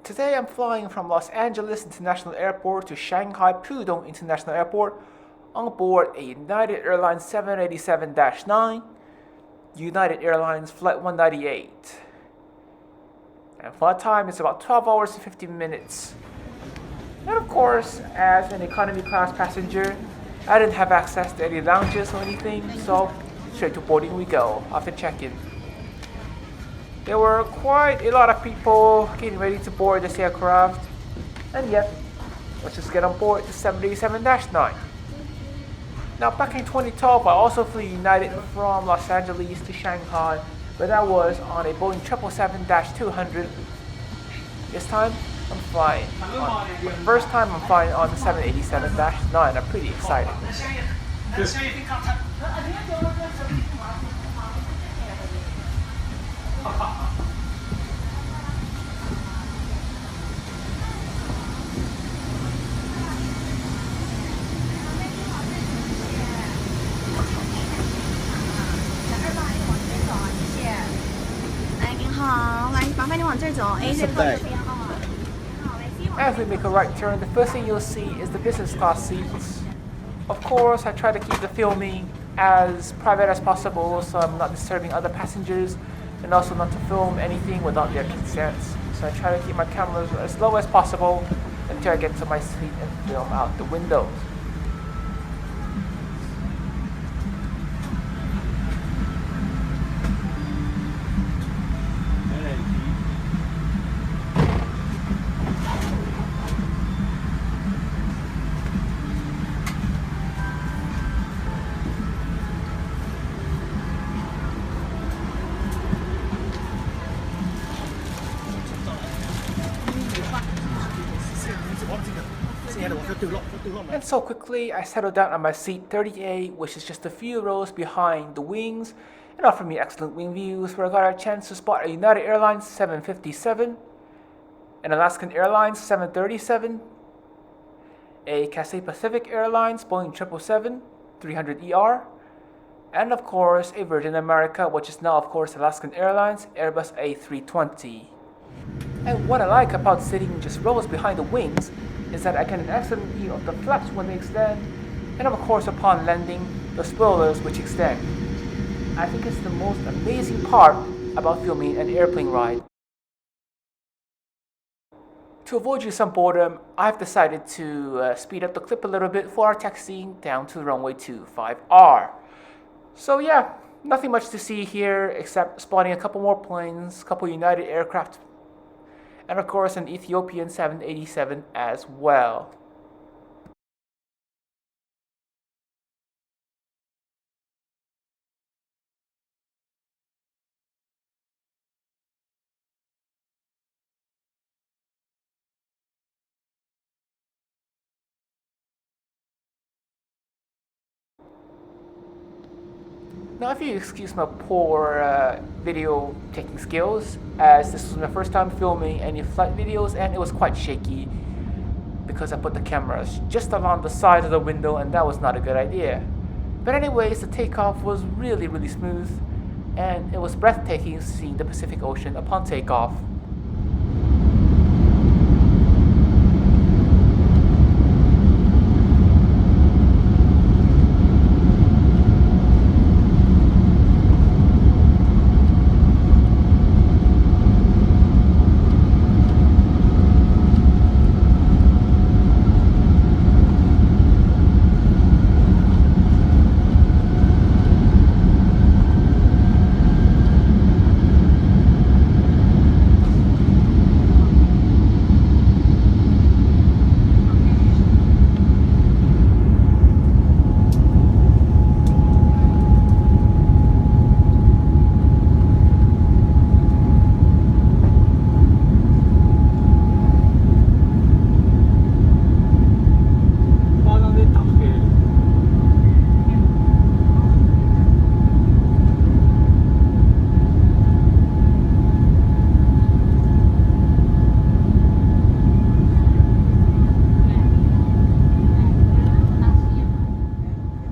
Today I'm flying from Los Angeles International Airport to Shanghai Pudong International Airport on board a United Airlines 787-9, United Airlines Flight 198. And flight time is about 12 hours and 15 minutes. And of course, as an economy class passenger, I didn't have access to any lounges or anything, so straight to boarding we go after check-in. There were quite a lot of people getting ready to board this aircraft, and yet, let's just get on board the 787-9. Now, back in 2012, I also flew United from Los Angeles to Shanghai, but that was on a Boeing 777-200. This time, I'm flying. For the first time, I'm flying on the 787-9. I'm pretty excited. As we make a right turn, the first thing you'll see is the business class seats. Of course, I try to keep the filming as private as possible so I'm not disturbing other passengers, and also not to film anything without their consents. So I try to keep my cameras as low as possible until I get to my seat and film out the windows. And so quickly, I settled down on my seat 30A, which is just a few rows behind the wings, and offered me excellent wing views where I got a chance to spot a United Airlines 757, an Alaskan Airlines 737, a Cathay Pacific Airlines Boeing 777-300ER, and of course a Virgin America, which is now of course Alaskan Airlines Airbus A320. And what I like about sitting just rows behind the wings is that I get an excellent view of the flaps when they extend, and of course upon landing, the spoilers which extend. I think it's the most amazing part about filming an airplane ride. To avoid you some boredom, I've decided to speed up the clip a little bit for our taxiing down to runway 25R. So yeah, nothing much to see here except spotting a couple more planes, a couple United aircraft, and of course an Ethiopian 787 as well. Now, if you excuse my poor video taking skills, as this was my first time filming any flight videos and it was quite shaky because I put the cameras just along the side of the window and that was not a good idea. But anyways, the takeoff was really smooth and it was breathtaking seeing the Pacific Ocean upon takeoff.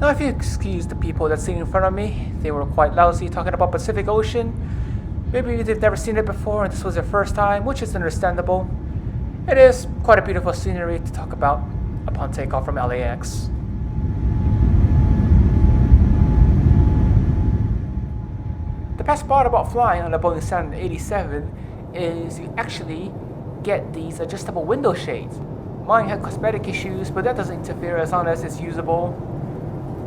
Now, if you excuse the people that sitting in front of me, they were quite lousy talking about Pacific Ocean. Maybe they've never seen it before and this was their first time, which is understandable. It is quite a beautiful scenery to talk about upon takeoff from LAX. The best part about flying on a Boeing 787 is you actually get these adjustable window shades. Mine had cosmetic issues, but that doesn't interfere as long as it's usable.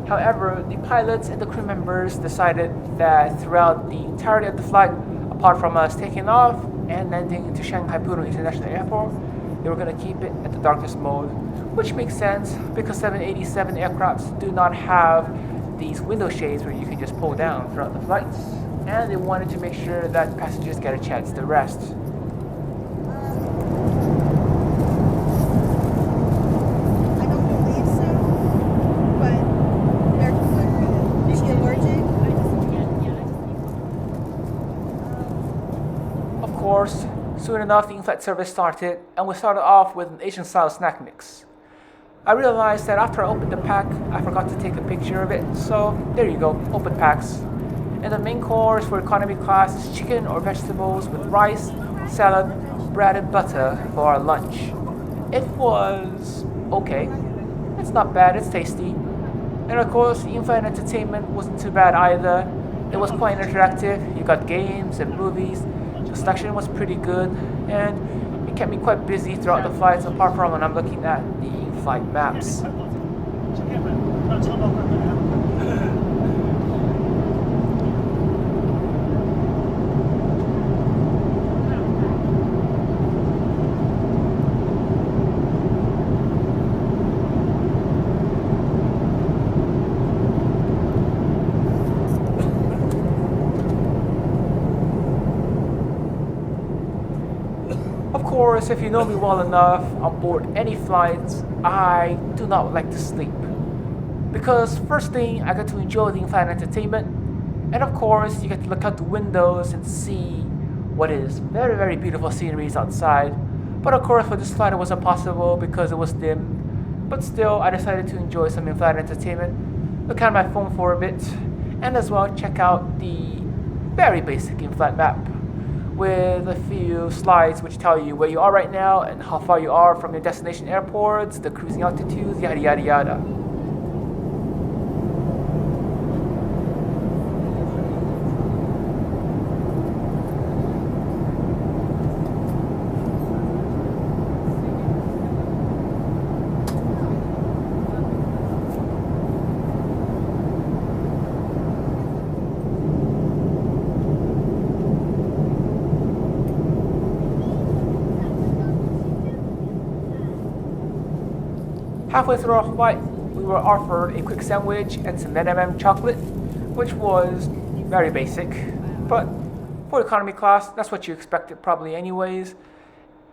However, the pilots and the crew members decided that throughout the entirety of the flight, apart from us taking off and landing into Shanghai Pudong International Airport, they were going to keep it at the darkest mode, which makes sense because 787 aircrafts do not have these window shades where you can just pull down throughout the flights, and they wanted to make sure that passengers get a chance to rest. I don't believe so, but they're good. Is she allergic? Of course, soon enough the in-flight service started, and we started off with an Asian-style snack mix. I realized that after I opened the pack, I forgot to take a picture of it, so there you go, open packs. And the main course for economy class is chicken or vegetables with rice, salad, bread and butter for our lunch. It was okay. It's not bad, it's tasty. And of course, the in-flight entertainment wasn't too bad either. It was quite interactive. You got games and movies. The selection was pretty good, and it kept me quite busy throughout the flights, apart from when I'm looking at the in-flight maps. Of course, if you know me well enough, on board any flights, I do not like to sleep. Because first thing, I get to enjoy the in-flight entertainment, and of course, you get to look out the windows and see what is very, very beautiful sceneries outside. But of course, for this flight, it wasn't possible because it was dim. But still, I decided to enjoy some in-flight entertainment, look at my phone for a bit, and as well check out the very basic in-flight map with a few slides which tell you where you are right now and how far you are from your destination airports, the cruising altitudes, yada yada yada. Halfway through our flight, we were offered a quick sandwich and some M&M chocolate, which was very basic, but for economy class, that's what you expected probably anyways.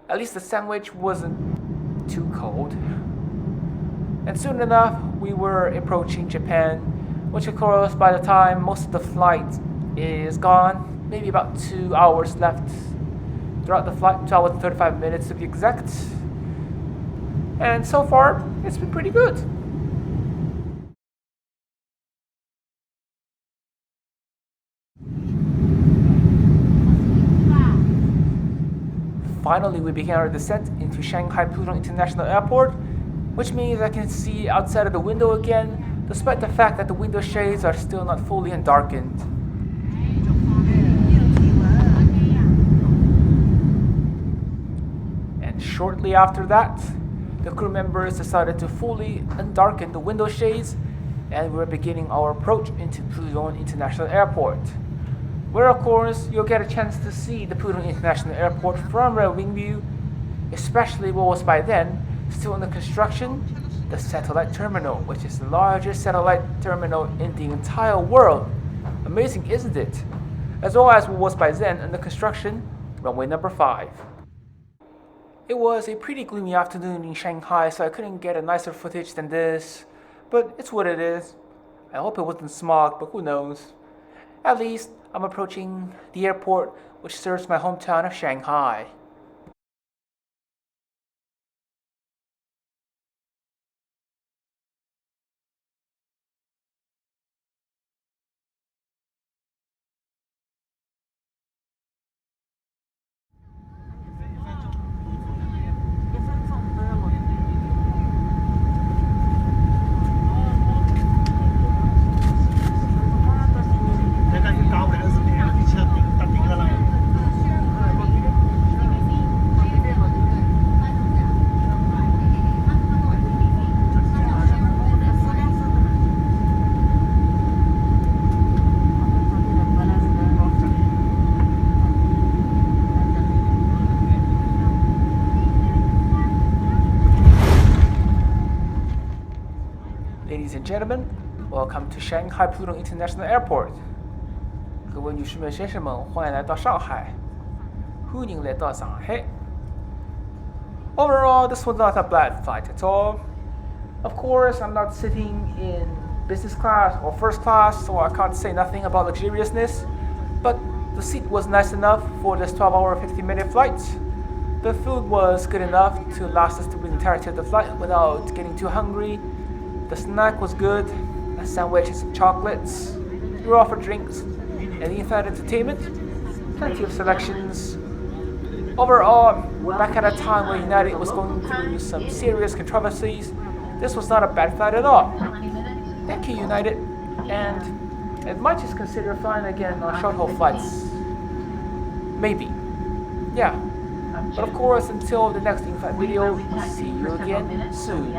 At least the sandwich wasn't too cold. And soon enough, we were approaching Japan, which of course by the time most of the flight is gone, maybe about 2 hours left throughout the flight, 2 hours and 35 minutes to be exact. And so far, it's been pretty good. Finally, we began our descent into Shanghai Pudong International Airport, which means I can see outside of the window again, despite the fact that the window shades are still not fully undarkened. And shortly after that, the crew members decided to fully undarken the window shades, and we were beginning our approach into Pudong International Airport, where of course you'll get a chance to see the Pudong International Airport from a wing view, especially what was by then still under construction, the satellite terminal, which is the largest satellite terminal in the entire world. Amazing, isn't it? As well as what was by then under construction, runway number 5. It was a pretty gloomy afternoon in Shanghai, so I couldn't get a nicer footage than this, but it's what it is. I hope it wasn't smog, but who knows. At least, I'm approaching the airport which serves my hometown of Shanghai. gentlemen, welcome to Shanghai Pudong International Airport. 各位女士们、先生们，欢迎来到上海。欢迎来到上海。Overall, this was not a bad flight at all. Of course, I'm not sitting in business class or first class, so I can't say nothing about luxuriousness. But the seat was nice enough for this 12-hour, 50-minute flight. The food was good enough to last us through the entirety of the flight without getting too hungry. The snack was good, a sandwich and some chocolates. We were offered drinks and in-flight entertainment, plenty of selections. Overall, back at a time where United was going through some serious controversies, this was not a bad flight at all. Thank you, United, and it might just consider flying again on short-haul flights. Maybe. Yeah. But of course, until the next in-flight video, see you again soon.